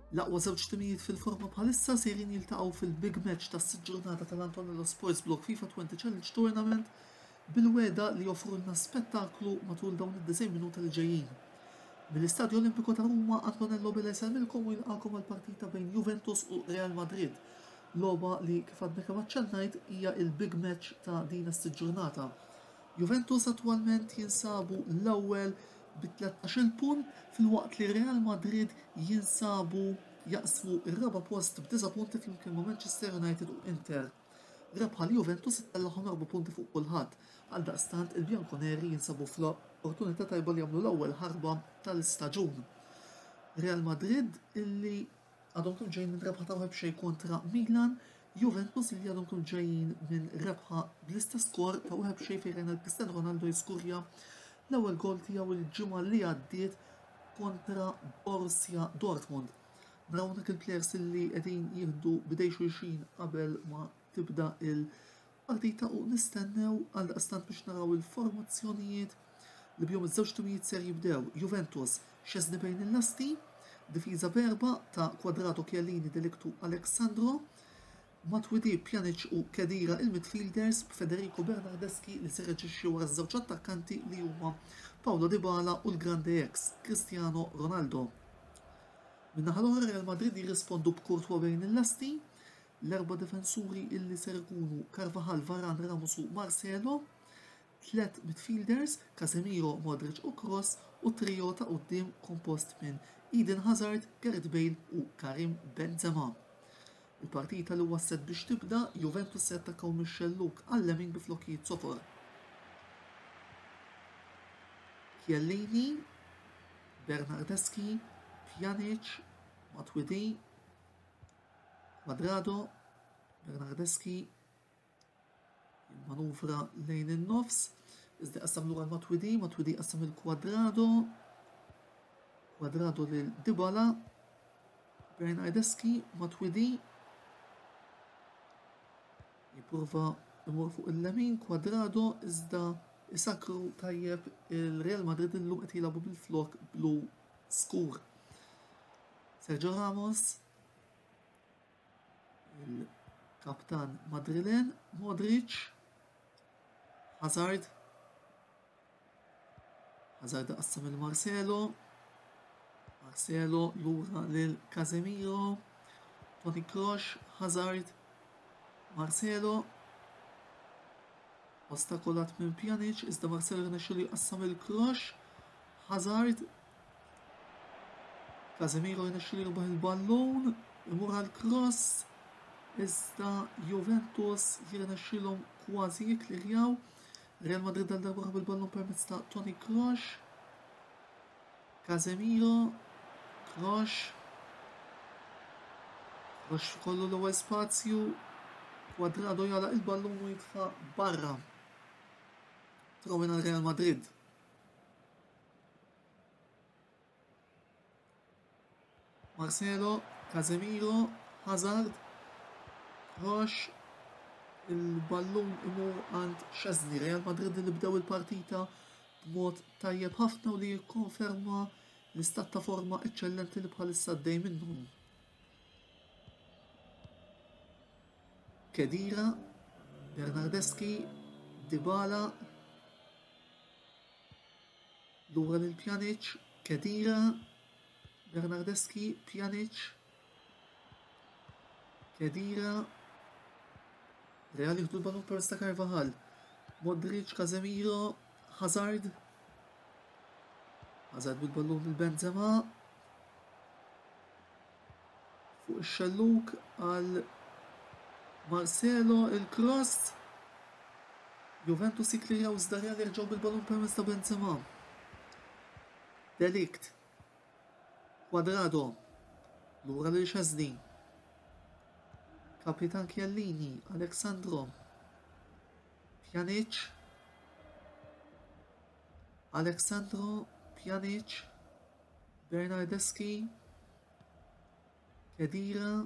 L-aqwa żewġ timijiet fil-forma bħalissa sejrin jiltaqgħu fil-big match tas-sitt ġurnata tal-Antonello Sports Block FIFA 20 Challenge Tournament bil-weda li joffrulna spettaklu matul dawn id-9 minuta li ġejjin. Mill-Istadju Olimpiku ta' Ruma, Antonello Bele selmilkom u jilqakom għal-partita bejn Juventus u Real Madrid. Loba li kif għadna kemm aċċennajt hija il-big match ta' din is-sitt ġurnata. Juventus attwalment jinsabu l-ewwel b'13 punt fil-waqt li Real Madrid jinsabu jaqsmu ir-raba' post b'9 punti flimkien ma' Manchester United u Inter. Rebħa li Juventus ittellahom 4 punti fuq kulħadd, għaldaqstant il-Bianconeri jinsabu fl-opportunità tajba li jagħmlu l-ewwel ħarba tal-istaġun. Real Madrid illi għadhom kun ġejjin minn rebħa ta' xejn kontra Milan, Juventus li għadhom kun ġejjin minn rebħa bl-istess skor ta' wieħed xejn fejn Cristiano Ronaldo jiskurja l-ewwel gol tiegħu il-ġimgħa li għaddiet kontra Borussia Dortmund. Narawnek il-plejers li qegħdin jieħdu bidej xulxin qabel ma tibda il-partita u nistennew għal-daqstant biex naraw il-formazzjonijiet li bjom iż-żewġ timijiet ser jibdew. Juventus xezni bejn il-lasti, difiża berba ta' Quadrado, Chiellini, Delictu, Alexandro, Matuidi, Pjanic u Kedira il-midfielders b'Federico Bernardeschi li se reġixxi wara żewġ attakkanti li huma Paulo Dybala u l-Grande ex Cristiano Ronaldo. Minnaħa l-oħra Real Madrid jirrispondu b'Courtois bejn il-lasti, l-erba' difensuri illi ser ikunu Carvajal, Varane, Ramos u Marcelo, 3 midfielders Casemiro, Modric u Kroos u trio ta' quddiem kompost minn Eden Hazard, Gareth Bale u Karim Benzema. Il-partita li wasset biex tibda Juventus se attakkaw mix-xelluk għall-lemin bi flokkijiet sofor. Chiellini, Bernardeschi, Pjanic, Matuidi, Quadrado, Bernardeschi, il-manuvra lejn in-nofs, iżda qassam lura l-Matuidi, Matuidi qassam il-Quadrado, Quadrado lil Dybala, Bernardeschi, Matuidi, jipprova imur fuq il-lemin, Quadrado iżda isakru tajjeb il-Real Madrid illum qed jilagħbu bil-flok blu skur. Sergio Ramos, il-kaptan Madrilen, Modric, Hazard qassam il-Marcelo, Marcelo lura lil Casemiro, Toni Kroos, Hazard, Marcelo, ostakolat minn Pjanic, iżda Marcelo rnexxielu jqassam il-Kroos, Hazard, Casemiro rnexxielu jirbaħ il-ballun, imur għal-Kroos, iżda Juventus jirnexxielhom kważi jiklirjaw. Real Madrid għal darba bil-ballun permezz ta' Toni Kroos, Casemiro, Kroos kollu l-ewwel spazju, Quadrado jala il-ballun u jitfa' barra. Trawin għal Real Madrid. Marcelo, Casemiro, Hazard, Kroos, il-ballun imur għand Szczesny. Real Madrid li bdew il-partita b'mod tajjeb ħafna u li jikkonferma l-istat ta' forma eċċellenti li bħalissa għaddej minnhom. Kedira, Bernardeschi, Dybala, lura lil Pjanic, Kedira, Bernardeschi, Pjanic, Kedira, Real jieħdu l-ballun permezz ta' Carvajal, Modric, Casemiro, Hazard bil-ballun il-Benzema, fuq ix-xelluk għal Marcelo, il-Kroos, Juventus jiklirjaw iżda Real jerġgħu bil-ballun permezz ta' Benzema. Delict, Quadrado, lura lil Szczesny, Kapitan Chiellini, Alexandro, Pjanic, Alexandro, Pjanic, Bernardeschi, Kedira,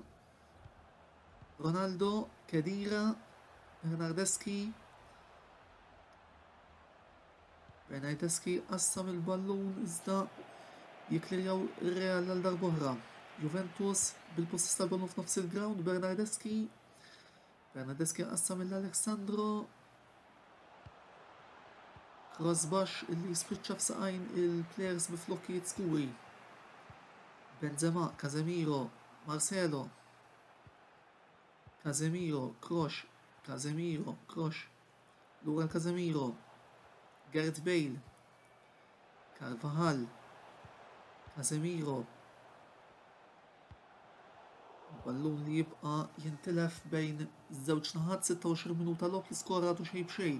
Ronaldo, Kedira, Bernardeschi, Bernardeschi qassam il-ballun iżda jiklirjaw ir-Real għal darb'oħra. Juventus bil-possess tal-ballun f'nofs il-ground, Bernardeschi qassam l-Alexandro. Cross baxx illi jispiċċa f'saqajn il-plejers bi flokkijiet skuri. Benzema, Casemiro, Marcelo. Casemiro, Kroos, lura Casemiro, Gareth Bale, Carvajal, Casemiro. Ballun li jibqa' jintilef bejn żewġ naħat 26 minuta lob li skoratu xejn b'xejn.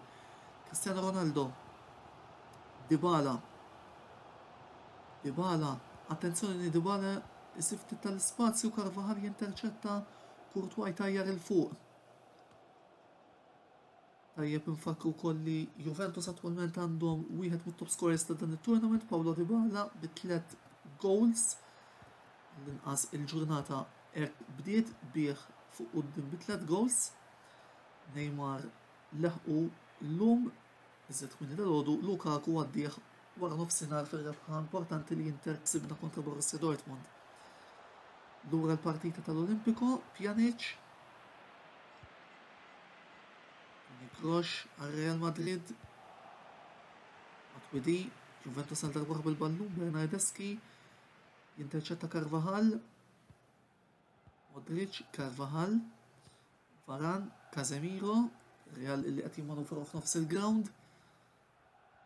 Cristiano Ronaldo, Dybala, attenzjoni Dybala isib ftit tal-ispazju, Carvajal jinterċetta, Courtois tajjar il-fuq. Tajjeb infakru wkoll li Juventus attwalment għandhom wieħed mit-top scorers ta' dan it-tournament, Paulo Dybala bi 3 goals. L-inqas il-ġurnata bdiet bih fuq quddiem bi 3 goals. Neymar leħqu llum iżed kmini dalgħodu, Lukaku għaddieħ wara nofsinhar fir-rebħa importanti li Inter ksibna kontra Borussia Dortmund. Lura l-partita tal-Olimpico, Pjanic, Kroos għal-Real Madrid, Matuidi, Juventus għal darba bil-ballun, Bernardeschi, jinterċetta Carvajal, Modric, Carvajal, Varane, Casemiro, Real illi qed jimmanuvraw f'nofs il-ground,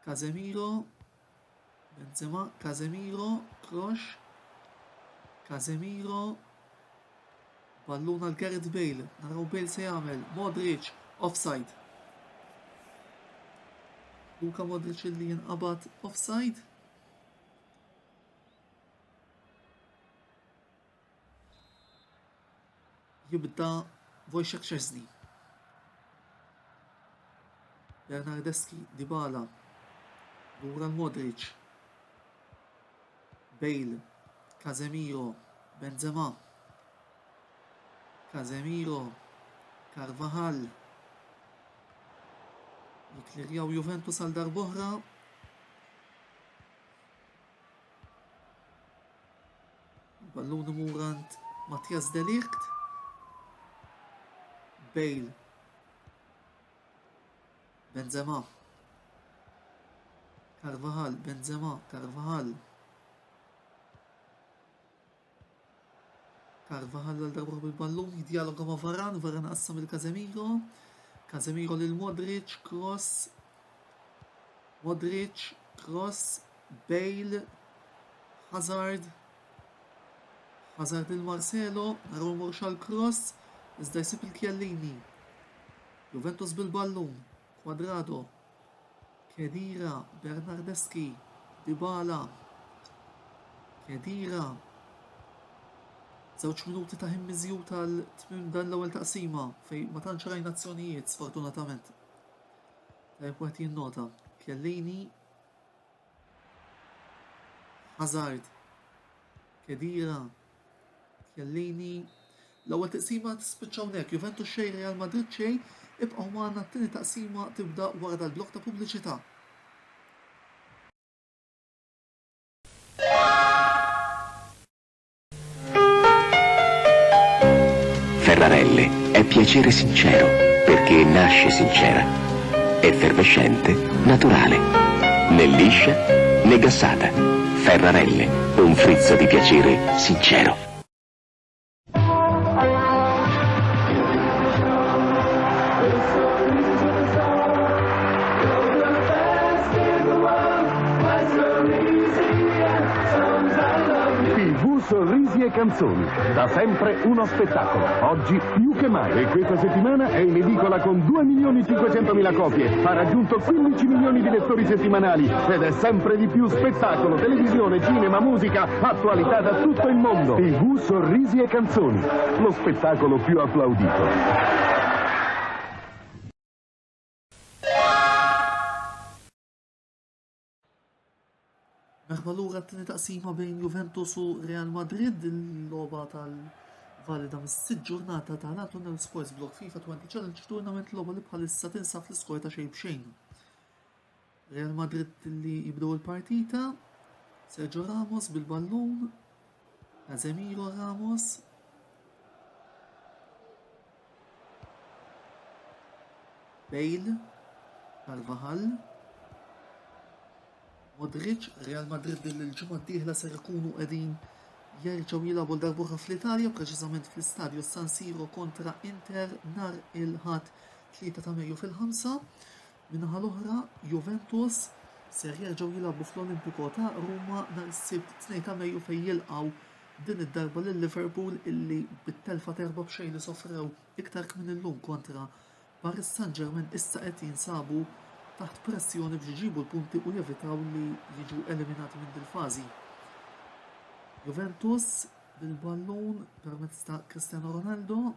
Casemiro, Benzema, Casemiro, Kroos, Casemiro, ballun għal Gareth Bale, naraw Bale se jagħmel, Modric, offside. Luka Modric illi jinqabad offside. Jibda Wojciech Szczesny. Bernardeschi, Dybala, lura Modric, Bale, Casemiro, Benzema, Casemiro, Carvajal. Jiklirjaw Juventus għal darbohra. Ballun imurant Mattias de Ligt. Bale, Benzema, Carvajal, Benzema, Carvajal għal darbohra bil-ballun, jiddialoga ma' Varane qassam il-Casemiro. Casemiro lil Modric, Kroos, Bale, Hazard il-Marcelo, naraw Marshall Kroos, iżda jsib il-Chiellini. Juventus bil-ballun, Quadrado, Khedira, Bernardeschi, Dybala, Khedira. 2 minuti ta' ħin miżjud tal-tmiem dan l-ewwel taqsima fejn ma tantx rajna azzjonijiet sfortunatament. Tajb wieħed jinnota. Chiellini, Hazard, Khedira, Chiellini. L-ewwel taqsima tispiċċa hawnhekk, Juventus xejn, Real Madrid xejn, ibqgħu magħna t-tieni taqsima tibda wara dal-blokk ta' pubbliċità. Ferrarelle è piacere sincero, perché nasce sincera, effervescente, naturale, né liscia né gassata. Ferrarelle, un frizzo di piacere sincero. Sorrisi e canzoni, da sempre uno spettacolo, oggi più che mai. E questa settimana è in edicola con 2.500.000 copie, ha raggiunto 15 milioni di lettori settimanali ed è sempre di più spettacolo, televisione, cinema, musica, attualità da tutto il mondo. TV, sorrisi e canzoni, lo spettacolo più applaudito. Merħba lura t-tieni taqsima bejn Juventus u Real Madrid, il-logħba tal-valida mis-6 ġurnata tal-Tunnel Sports Block FIFA 20 Challenge Tournament, logħba li bħalissa tinsab fl-iskor ta' xejn b'xejn. Real Madrid li jibdew il-partita, Sergio Ramos bil-ballun, Casemiro Ramos. Bale. Carvajal. Modric. Real Madrid il-ġimgħa d-dieħla ser ikunu qegħdin jerġgħu jilagħbu l-darbuħa fl-Italja, preċiżament fl-istadju San Siro kontra Inter nhar il-ħadd 3 ta' Mejju fil-5. Minnaħa l-oħra Juventus ser jerġgħu jilagħbu fl-Olimpico ta' Ruma nhar is-Sibt 2 ta' Mejju fejn jilqgħu din id-darba lil Liverpool illi bit-telfa terba' b'xejn li sofrew iktar minn illum kontra Paris Saint-Germain issa qed jinsabu taħt pressjoni biex iġibu l-punti u jevitaw li jiġu eliminati minn dil-fażi. Juventus bil-ballun permezz ta' Cristiano Ronaldo.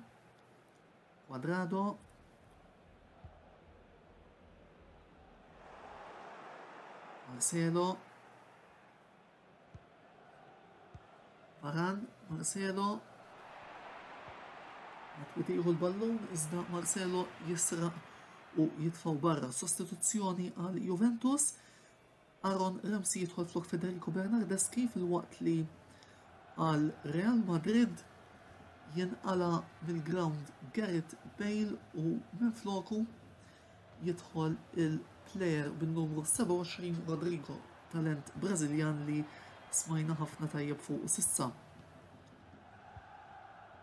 Quadrado. Marcelo. Varane. Marcelo. Matwitiħu l-ballun iżda Marcelo jisraq u jitfaw barra. Sostituzzjoni għal Juventus. Aaron Ramsey jidħol flok Federico Bernardeschi fil-waqt li għal Real Madrid jinqala mill-ground Gareth Bale u minn floku jidħol il-plejer bin-numru 27 Rodrigo, talent Brażiljan li smajna ħafna tajjeb fuq sissa.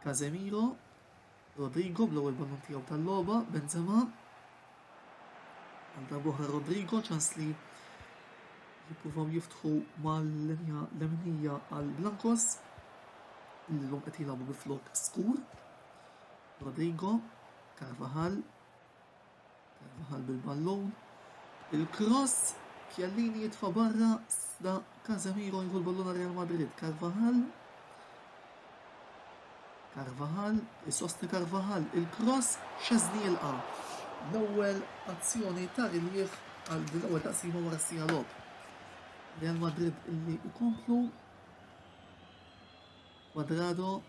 Casemiro, Rodrigo bl-ewwel ballun tiegħu tal-logħba, Benzema. Għal darbohra Rodrigo ċans li jippruvaw jiftħu mal-linja lemnija għal Blancos illi l-lum qed jilagħbu bi flok skur. Rodrigo, Carvajal bil-ballon. Il-cross Chiellini jitfa' barra da Casemiro jieħu l-ballun għal Real Madrid. Carvajal, isostni Carvajal, il-cross Szczesny jilqa' l-ewwel azzjoni ta' riljief għal din l-ewwel taqsima wara s-sija logħb. Real Madrid illi ikomplu. Quadrado.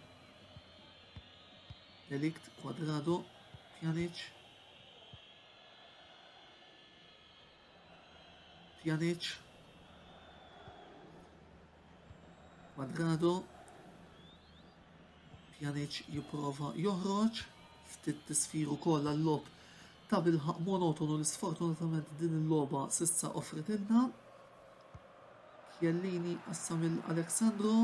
Delict, Quadrado, Pjanic. Quadrado. Pjanic jipprova joħroġ ftit tisfiru kollha l-lob ta' bilħaq monotonu li sfortunatament din il-logħba s'issa offritilna. Chiellini qassam il-Alexandro.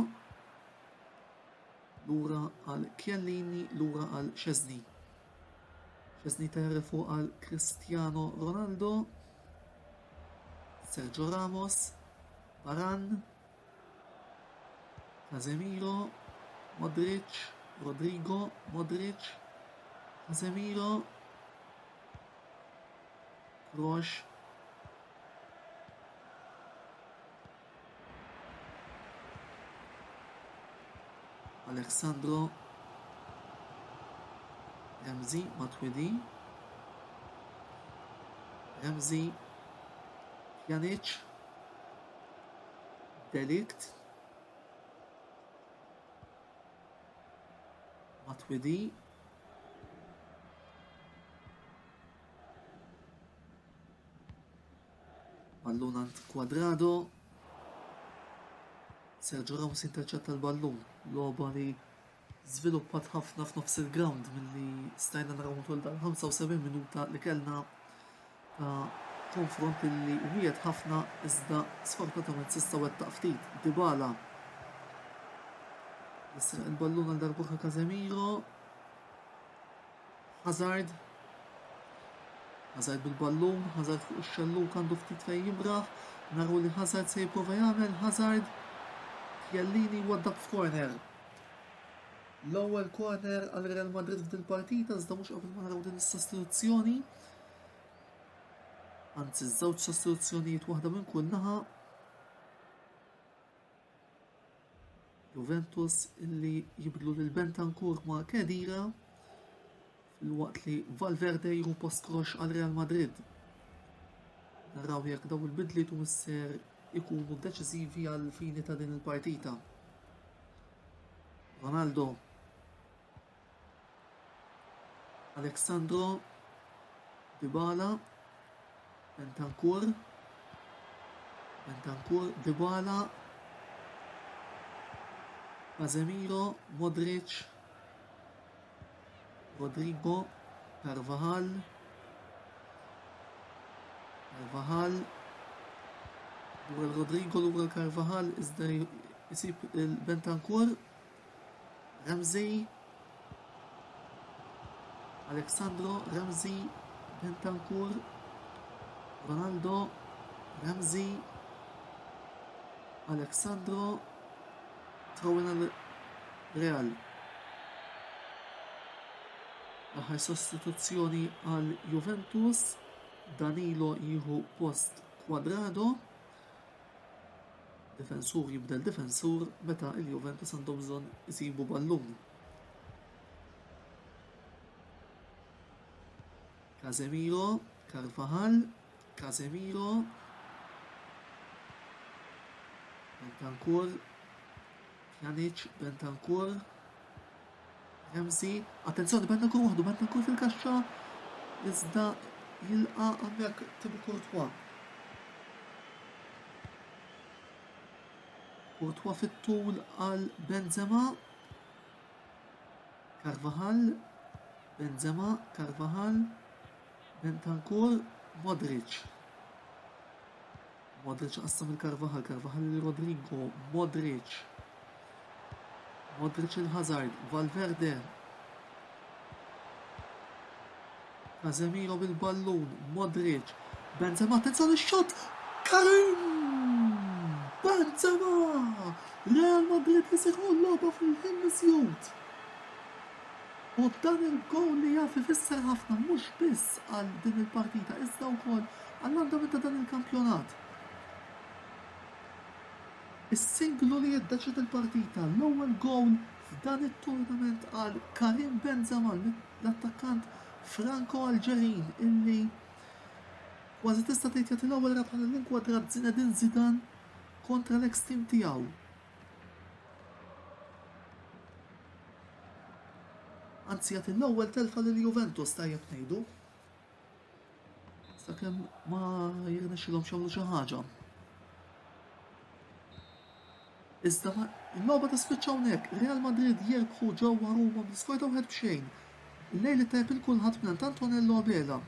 Lura għal Chiellini, lura għal Szczesny. Szczesny terrefu għal Cristiano Ronaldo. Sergio Ramos. Varane. Casemiro. Modric. Rodrigo. Modric. Casemiro. Kroos. Alexandro. Ramsey Matuidi. Ramsey. Pjanic. Delict. Matuidi. Ballun għand Quadrado. Sergio Ramos interċetta l-ballun. Logħba li żviluppat ħafna f'nofs il-ground milli stajna naraw matul dal-75 minuta li kellna ta' konfront li wiegħed ħafna iżda sfortunatament s'issa wettaq ftit. Dybala. Jisraq il-ballun għal darbuħa Casemiro. Hazard bil-ballun, Hazard fuq ix-xelluk għandu ftit fejn jimraħ. Naru li Hazard se jipprova jagħmel, Hazard Chiellini waddab f'korner. L-ewwel corner għal Real Madrid f'din il-partita iżda mhux qabel ma naraw din is-sostituzzjoni. Anzi, żewġ sostituzzjonijiet waħda minn kull naħa. Juventus illi jibdlu lil Bentancur ma' Khedira fil-waqt li Valverde jieħu post Kroos għal Real Madrid. Naraw jekk daw il-bidliet u misser ikunu deċiżivi għal fini ta' din il-partita. Ronaldo. Alexandro. Dybala. Bentancur. Dybala. Casemiro, Modric, Rodrigo, Carvajal, dwar Rodrigo lura Carvajal iżda jisib il-Bentancur, Ramsey, Alexandro, Ramsey, Bentancur, Ronaldo, Ramsey, Alexandro, trawin għal-Real. Aħħar sostituzzjoni għal Juventus, Danilo jieħu post Quadrado, difensur jibdel difensur meta il-Juventus għandhom bżonn isibu ballun. Casemiro, Carvajal, Casemiro, Bentancur, Pjanic, Bentancur, Ramsey, attenzjoni Bentancur waħdu, Bentancur fil-kaxxa, iżda jilqa għamek Thibaut Courtois. Courtois fit-tul għal Benzema, Carvajal, Benzema, Carvajal, Bentancur, Modric. Modric qassam il-Carvajal, Carvajal il-Rodrigo, Modric il-Hazard, Valverde, Casemiro bil-ballun, Modric, Benzema, attenzjoni il-shot, Karim! Benzema! Real Madrid jisiħu l-loba fil-ħimmisjut. U dan il-gol li jaf ifisser ħafna mhux biss għal din il-partita, iżda wkoll għall-andament ta' dan il-kampjonat. Is-singlu li jiddeċid il-partita, l-ewwel gol f'dan it-turnament għal Karim Benzema, l-attakkant Franco-Alġerin illi kważi tista' tgħid jagħti l-ewwel rebħa lill-inkwadrat Zinedine Zidane kontra l-ex-team tiegħu. Anzi jagħti l-ewwel telfa lil Juventus tajjeb ngħidu. Sakemm ma jirnexxilhom jagħmlu xi ħaġa. Iżda l-logħba tispiċċa hawnhekk, Real Madrid jerbħu ġewwa Ruma bl-iskorta wieħed b'xejn. Il-lejl tajjeb il-kulħadd minn Antonello Abela.